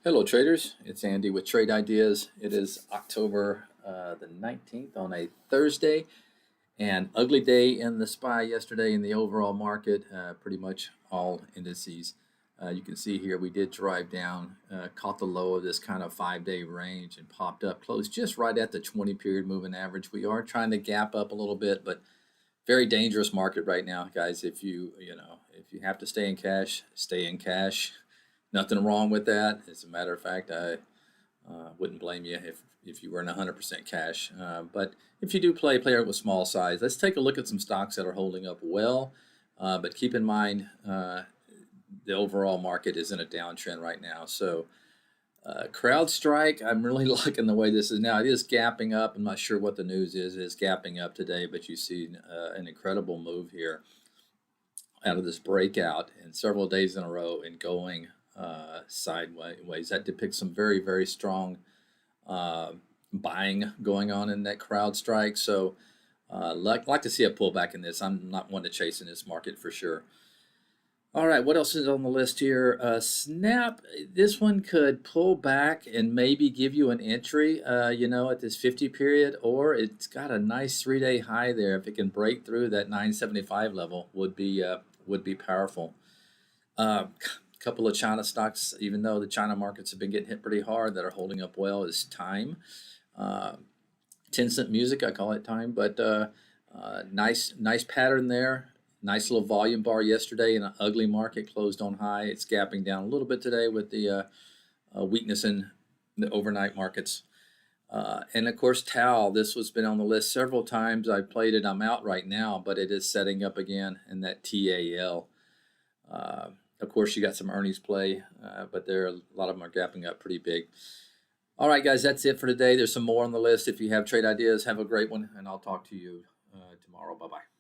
Hello traders, it's Andy with Trade Ideas. It is October the 19th on a Thursday, and ugly day in the SPY yesterday in the overall market, pretty much all indices. You can see here we did drive down, caught the low of this kind of 5-day range and popped up, closed just right at the 20-period moving average. We are trying to gap up a little bit, but very dangerous market right now, guys. If you have to stay in cash, stay in cash. Nothing wrong with that. As a matter of fact, I wouldn't blame you if you were in 100% cash. But if you do play it with small size. Let's take a look at some stocks that are holding up well. But keep in mind, the overall market is in a downtrend right now. So Crowdstrike, I'm really liking the way this is now. It is gapping up. I'm not sure what the news is. It is gapping up today, but you see an incredible move here out of this breakout in several days in a row and going sideways. That depicts some very, very strong buying going on in that Crowdstrike. So like to see a pullback in this. I'm not one to chase in this market for sure. All right, what else is on the list here? Snap, this one could pull back and maybe give you an entry, at this 50 period, or it's got a nice 3-day high there. If it can break through that 975 level, would be powerful. Couple of China stocks, even though the China markets have been getting hit pretty hard, that are holding up well is Time. 10-cent music, I call it Time, but nice pattern there. Nice little volume bar yesterday in an ugly market, closed on high. It's gapping down a little bit today with the weakness in the overnight markets. And of course, Tau, this has been on the list several times. I played it. I'm out right now, but it is setting up again in that TAL. Of course, you got some earnings play, but a lot of them are gapping up pretty big. All right, guys, that's it for today. There's some more on the list. If you have trade ideas, have a great one, and I'll talk to you tomorrow. Bye-bye.